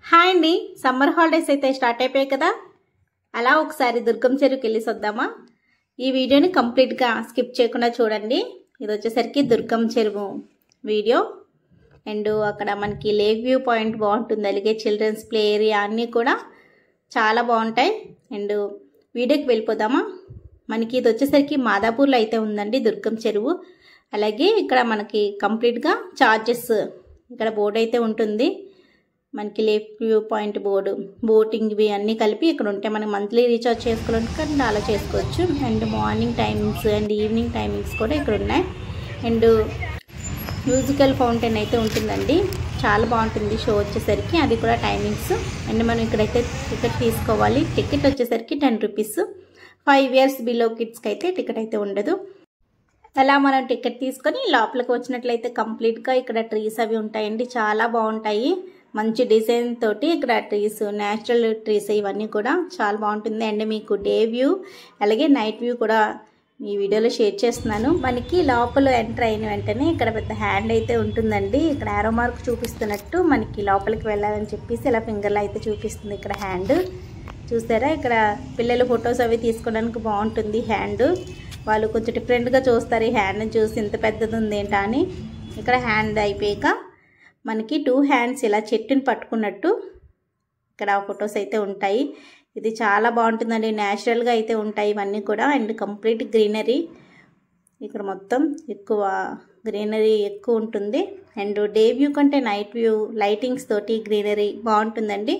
Hi అండి, summer holidays అయితే start అయిపోయాయి కదా. అలా ఒకసారి దుర్గం చెరువుకి వెళ్ళేసి వద్దామా. ఈ వీడియోని కంప్లీట్గా స్కిప్ చేయకుండా చూడండి. ఇది వచ్చేసరికి దుర్గం చెరువు వీడియో. అండ్ అక్కడ మనకి లేక్ వ్యూ పాయింట్ బాగుంటుంది, అలాగే చిల్డ్రన్స్ ప్లే ఏరియా అన్నీ కూడా చాలా బాగుంటాయి. అండ్ వీడియోకి వెళ్ళిపోదామా. మనకి ఇది వచ్చేసరికి మాదాపూర్లో అయితే ఉందండి దుర్గం చెరువు. అలాగే ఇక్కడ మనకి కంప్లీట్గా చార్జెస్ ఇక్కడ బోర్డు అయితే ఉంటుంది. మనకి lake view point board, boating ఇవి అన్నీ కలిపి ఇక్కడ ఉంటాయి. మనం మంత్లీ రీఛార్జ్ చేసుకోవాలంటే అలా చేసుకోవచ్చు. And morning timings and evening timings కూడా ఇక్కడ ఉన్నాయి. అండ్ మ్యూజికల్ ఫౌంటైన్ అయితే ఉంటుందండి, చాలా బాగుంటుంది షో వచ్చేసరికి. అది కూడా టైమింగ్స్. అండ్ మనం ఇక్కడైతే టికెట్ తీసుకోవాలి. టికెట్ వచ్చేసరికి 10 రూపీస్. 5 years బిలో కిడ్స్కి అయితే టికెట్ అయితే ఉండదు. అలా మనం టికెట్ తీసుకొని లోపలికి వచ్చినట్లయితే కంప్లీట్గా ఇక్కడ ట్రీస్ అవి ఉంటాయండి, చాలా బాగుంటాయి. మంచి డిజైన్ తోటి ఇక్కడ ట్రీస్, న్యాచురల్ ట్రీస్ ఇవన్నీ కూడా చాలా బాగుంటుంది. అండ్ మీకు డే వ్యూ అలాగే నైట్ వ్యూ కూడా ఈ వీడియోలో షేర్ చేస్తున్నాను. మనకి లోపల ఎంటర్ అయిన వెంటనే ఇక్కడ పెద్ద హ్యాండ్ అయితే ఉంటుందండి. ఇక్కడ యారో మార్క్ చూపిస్తున్నట్టు మనకి లోపలికి వెళ్ళాలని చెప్పేసి ఇలా ఫింగర్లో అయితే చూపిస్తుంది ఇక్కడ హ్యాండ్. చూసారా, ఇక్కడ పిల్లలు ఫొటోస్ అవి తీసుకోవడానికి బాగుంటుంది హ్యాండ్. వాళ్ళు కొంచెం డిఫరెంట్గా చూస్తారు ఈ హ్యాండ్ని చూసి, ఇంత పెద్దది ఉంది ఏంటా అని. ఇక్కడ హ్యాండ్ అయిపోయాక మనకి 2 హ్యాండ్స్ ఇలా చెట్టుని పట్టుకున్నట్టు ఇక్కడ ఫొటోస్ అయితే ఉంటాయి. ఇది చాలా బాగుంటుందండి, న్యాచురల్గా అయితే ఉంటాయి ఇవన్నీ కూడా. అండ్ కంప్లీట్ గ్రీనరీ, ఇక్కడ మొత్తం ఎక్కువ గ్రీనరీ ఎక్కువ ఉంటుంది. అండ్ డే వ్యూ కంటే నైట్ వ్యూ లైటింగ్స్ తోటి గ్రీనరీ బాగుంటుందండి.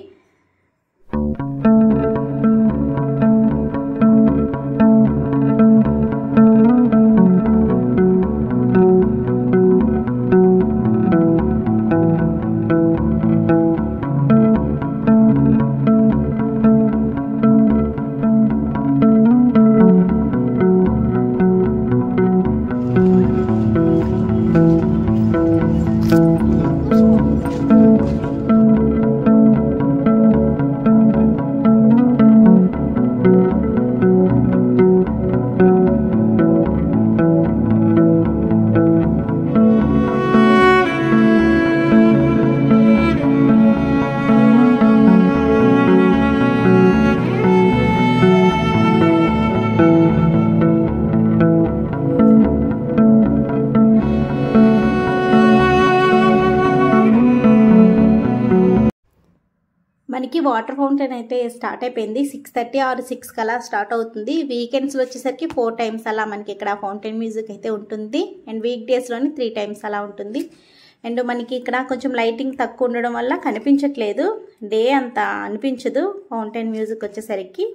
మనకి వాటర్ ఫౌంటైన్ అయితే స్టార్ట్ అయిపోయింది. 6:30 or 6 కలా స్టార్ట్ అవుతుంది. వీకెండ్స్లో వచ్చేసరికి 4 times అలా మనకి ఇక్కడ ఫౌంటైన్ మ్యూజిక్ అయితే ఉంటుంది. అండ్ వీక్ డేస్లోని 3 times అలా ఉంటుంది. అండ్ మనకి ఇక్కడ కొంచెం లైటింగ్ తక్కువ ఉండడం వల్ల కనిపించట్లేదు, డే అంత అనిపించదు ఫౌంటైన్ మ్యూజిక్ వచ్చేసరికి.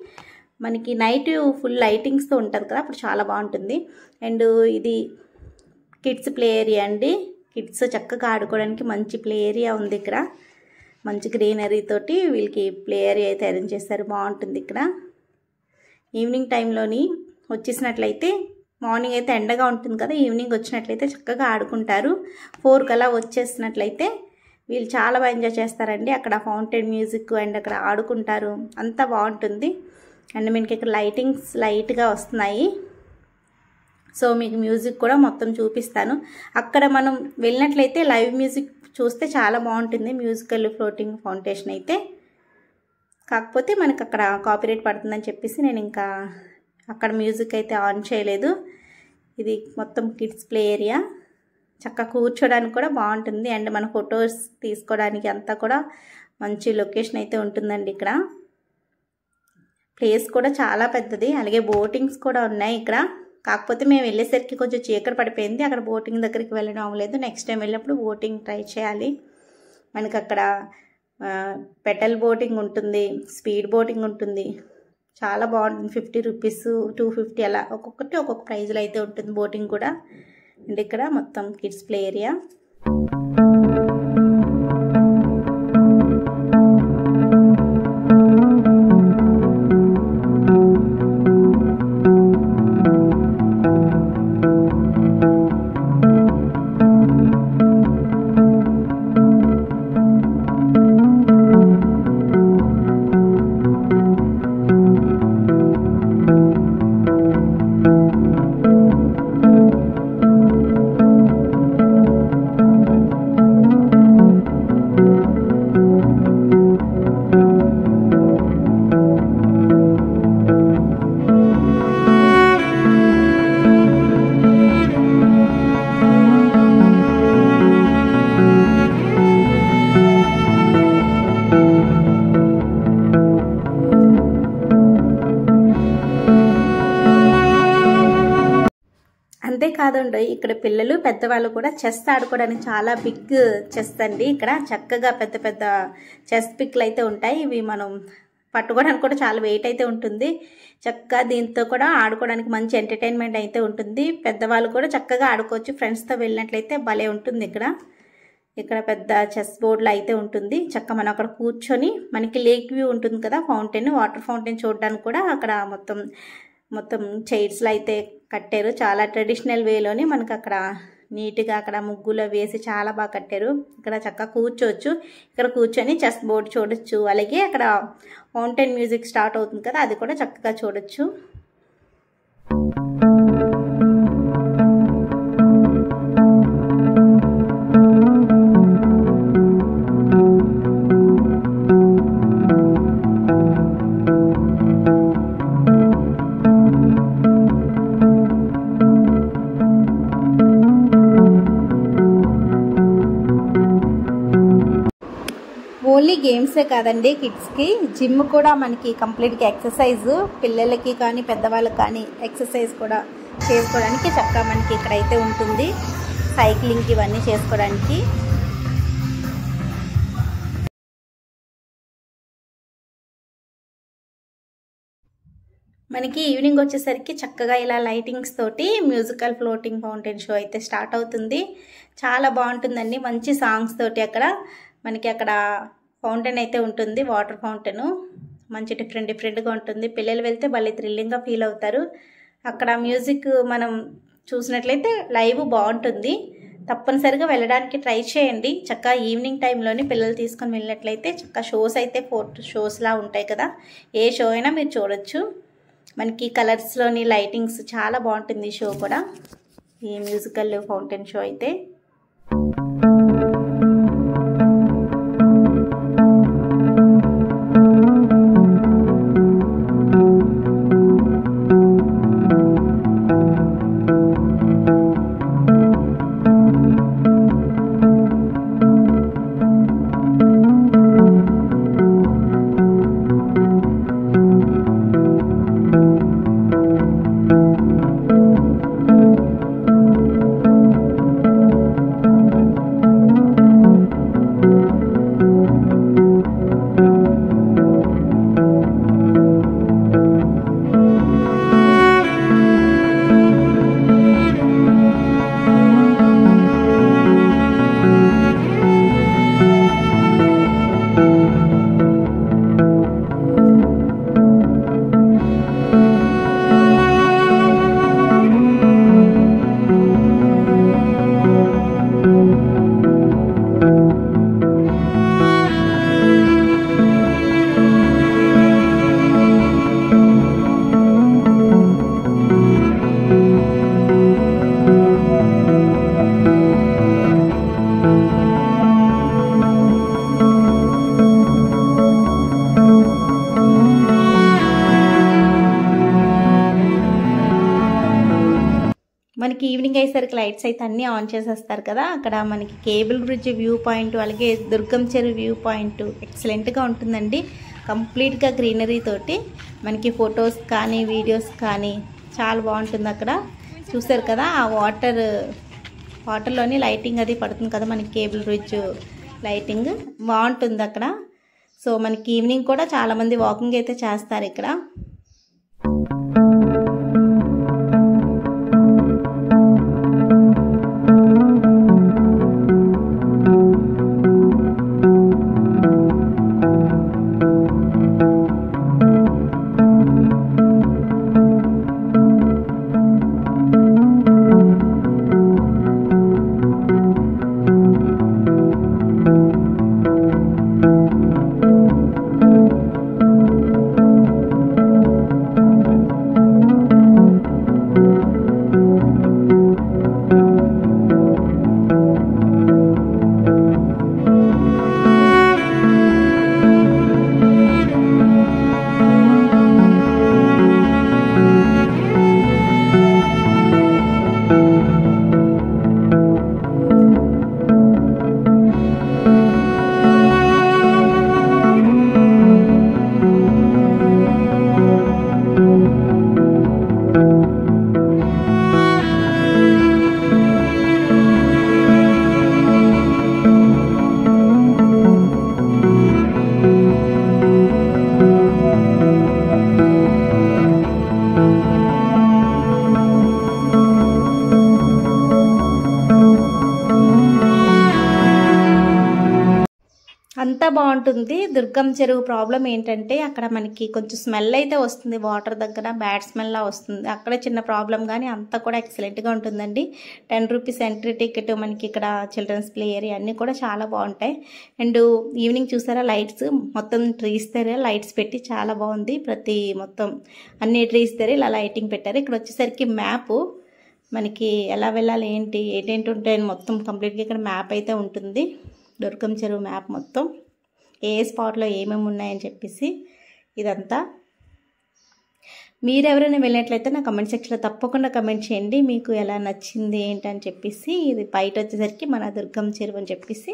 మనకి నైట్ ఫుల్ లైటింగ్స్తో ఉంటుంది కదా, అప్పుడు చాలా బాగుంటుంది. అండ్ ఇది కిడ్స్ ప్లే ఏరియా అండి. కిడ్స్ చక్కగా ఆడుకోవడానికి మంచి ప్లే ఏరియా ఉంది ఇక్కడ. మంచి గ్రీనరీ తోటి వీళ్ళకి ప్లే ఏరియా అయితే అరేంజ్ చేస్తారు, బాగుంటుంది ఇక్కడ. ఈవినింగ్ టైంలోని వచ్చేసినట్లయితే, మార్నింగ్ అయితే ఎండగా ఉంటుంది కదా, ఈవినింగ్ వచ్చినట్లయితే చక్కగా ఆడుకుంటారు. 4 కలా వచ్చేసినట్లయితే వీళ్ళు చాలా బాగా ఎంజాయ్ చేస్తారండి. అక్కడ ఫౌంటైన్ మ్యూజిక్ అండ్ అక్కడ ఆడుకుంటారు, అంతా బాగుంటుంది. అండ్ మనకి ఇక్కడ లైటింగ్స్ లైట్గా వస్తున్నాయి. సో మీకు మ్యూజిక్ కూడా మొత్తం చూపిస్తాను. అక్కడ మనం వెళ్ళినట్లయితే లైవ్ మ్యూజిక్ చూస్తే చాలా బాగుంటుంది, మ్యూజికల్ ఫ్లోటింగ్ ఫౌంటేషన్ అయితే. కాకపోతే మనకు అక్కడ కాపీరైట్ పడుతుందని చెప్పేసి నేను ఇంకా అక్కడ మ్యూజిక్ అయితే ఆన్ చేయలేదు. ఇది మొత్తం కిడ్స్ ప్లే ఏరియా, చక్కగా కూర్చోడానికి కూడా బాగుంటుంది. అండ్ మన ఫొటోస్ తీసుకోవడానికి అంతా కూడా మంచి లొకేషన్ అయితే ఉంటుందండి ఇక్కడ. ప్లేస్ కూడా చాలా పెద్దది, అలాగే బోటింగ్స్ కూడా ఉన్నాయి ఇక్కడ. కాకపోతే మేము వెళ్ళేసరికి కొంచెం చీకటి పడిపోయింది, అక్కడ బోటింగ్ దగ్గరికి వెళ్ళడం అవ్వలేదు. నెక్స్ట్ టైం వెళ్ళినప్పుడు బోటింగ్ ట్రై చేయాలి. మనకి అక్కడ పెటల్ బోటింగ్ ఉంటుంది, స్పీడ్ బోటింగ్ ఉంటుంది, చాలా బాగుంటుంది. 50 రూపీస్ 250 అలా ఒక్కొక్కటి ఒక్కొక్క ప్రైజ్లో అయితే ఉంటుంది బోటింగ్ కూడా. అండ్ ఇక్కడ మొత్తం కిడ్స్ ప్లే ఏరియా. కాదండి, ఇక్కడ పిల్లలు పెద్దవాళ్ళు కూడా చెస్ ఆడుకోవడానికి చాలా బిగ్ చెస్ అండి. ఇక్కడ చక్కగా పెద్ద పెద్ద చెస్ పిక్లు అయితే ఉంటాయి. ఇవి మనం పట్టుకోవడానికి కూడా చాలా వెయిట్ అయితే ఉంటుంది. చక్కగా దీంతో కూడా ఆడుకోవడానికి మంచి ఎంటర్టైన్మెంట్ అయితే ఉంటుంది. పెద్దవాళ్ళు కూడా చక్కగా ఆడుకోవచ్చు. ఫ్రెండ్స్తో వెళ్ళినట్లయితే భలే ఉంటుంది. ఇక్కడ పెద్ద చెస్ బోర్డులో అయితే ఉంటుంది. చక్కగా మనం అక్కడ కూర్చొని మనకి లేక్ వ్యూ ఉంటుంది కదా, ఫౌంటైన్, వాటర్ ఫౌంటైన్ చూడడానికి కూడా అక్కడ మొత్తం చైర్స్లో అయితే కట్టారు. చాలా ట్రెడిషనల్ వేలోనే మనకు అక్కడ నీట్గా అక్కడ ముగ్గులో వేసి చాలా బాగా కట్టారు. ఇక్కడ చక్కగా కూర్చోవచ్చు. ఇక్కడ కూర్చొని చెస్ బోర్డు చూడొచ్చు. అలాగే అక్కడ ఫౌంటైన్ మ్యూజిక్ స్టార్ట్ అవుతుంది కదా, అది కూడా చక్కగా చూడొచ్చు. ఓన్లీ గేమ్సే కాదండి, కిడ్స్కి జిమ్ కూడా మనకి కంప్లీట్గా ఎక్సర్సైజ్, పిల్లలకి కానీ పెద్దవాళ్ళకి కానీ ఎక్సర్సైజ్ కూడా చేసుకోవడానికి చక్కగా మనకి ఇక్కడైతే ఉంటుంది. సైక్లింగ్ ఇవన్నీ చేసుకోవడానికి. మనకి ఈవినింగ్ వచ్చేసరికి చక్కగా ఇలా లైటింగ్స్ తోటి మ్యూజికల్ ఫ్లోటింగ్ ఫౌంటైన్ షో అయితే స్టార్ట్ అవుతుంది. చాలా బాగుంటుందండి, మంచి సాంగ్స్ తోటి. మనకి అక్కడ ఫౌంటైన్ అయితే ఉంటుంది, వాటర్ ఫౌంటైన్. మంచి డిఫరెంట్గా ఉంటుంది. పిల్లలు వెళ్తే భలే థ్రిల్లింగ్గా ఫీల్ అవుతారు. అక్కడ మ్యూజిక్ మనం చూసినట్లయితే లైవ్ బాగుంటుంది. తప్పనిసరిగా వెళ్ళడానికి ట్రై చేయండి. చక్కగా ఈవినింగ్ టైంలోని పిల్లలు తీసుకొని వెళ్ళినట్లయితే చక్కగా షోస్ అయితే 4 షోస్లా ఉంటాయి కదా, ఏ షో అయినా మీరు చూడొచ్చు. మనకి కలర్స్లోని లైటింగ్స్ చాలా బాగుంటుంది ఈ షో కూడా, ఈ మ్యూజికల్ ఫౌంటైన్ షో అయితే. మనకి ఈవినింగ్ అయ్యేసరికి లైట్స్ అయితే అన్నీ ఆన్ చేసేస్తారు కదా. అక్కడ మనకి కేబుల్ బ్రిడ్జ్ వ్యూ పాయింట్, అలాగే దుర్గం చెరువు వ్యూ పాయింట్ ఎక్సలెంట్గా ఉంటుందండి. కంప్లీట్గా గ్రీనరీ తోటి మనకి ఫొటోస్ కానీ వీడియోస్ కానీ చాలా బాగుంటుంది. అక్కడ చూసారు కదా, ఆ వాటర్లోని లైటింగ్ అది పడుతుంది కదా, మనకి కేబుల్ బ్రిడ్జ్ లైటింగ్ బాగుంటుంది అక్కడ. సో మనకి ఈవినింగ్ కూడా చాలామంది వాకింగ్ అయితే చేస్తారు ఇక్కడ. బాగుంటుంది. దుర్గం చెరువు ప్రాబ్లం ఏంటంటే అక్కడ మనకి కొంచెం స్మెల్ అయితే వస్తుంది, వాటర్ దగ్గర బ్యాడ్ స్మెల్ లా వస్తుంది. అక్కడ చిన్న ప్రాబ్లం, కానీ అంతా కూడా ఎక్సలెంట్గా ఉంటుందండి. 10 రూపీస్ ఎంట్రీ టికెట్. మనకి ఇక్కడ చిల్డ్రన్స్ ప్లే ఏరియా అన్నీ కూడా చాలా బాగుంటాయి. అండ్ ఈవినింగ్ చూసారా లైట్స్ మొత్తం ట్రీస్ దగ్గర లైట్స్ పెట్టి చాలా బాగుంది. మొత్తం అన్ని ట్రీస్ దగ్గర ఇలా లైటింగ్ పెట్టారు. ఇక్కడ వచ్చేసరికి మ్యాప్ మనకి ఎలా వెళ్ళాలి ఏంటేంటి ఉంటాయని మొత్తం కంప్లీట్గా ఇక్కడ మ్యాప్ అయితే ఉంటుంది. దుర్గం చెరువు మ్యాప్ మొత్తం ఏ స్పాట్లో ఏమేమి ఉన్నాయని చెప్పేసి ఇదంతా. మీరెవరైనా వెళ్ళినట్లయితే నా కమెంట్ సెక్షన్లో తప్పకుండా కమెంట్ చేయండి మీకు ఎలా నచ్చింది ఏంటని చెప్పేసి. ఇది బయట వచ్చేసరికి మన దుర్గం చెరువు అని చెప్పేసి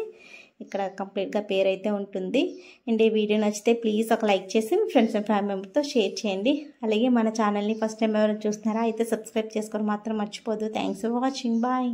ఇక్కడ కంప్లీట్గా పేరైతే ఉంటుంది. అండ్ ఈ వీడియో నచ్చితే ప్లీజ్ ఒక లైక్ చేసి మీ ఫ్రెండ్స్ అండ్ ఫ్యామిలీ మెంబర్తో షేర్ చేయండి. అలాగే మన ఛానల్ని ఫస్ట్ టైం ఎవరైనా చూస్తున్నారా అయితే సబ్స్క్రైబ్ చేసుకోవడం మాత్రం మర్చిపోదు. Thanks for watching. బాయ్.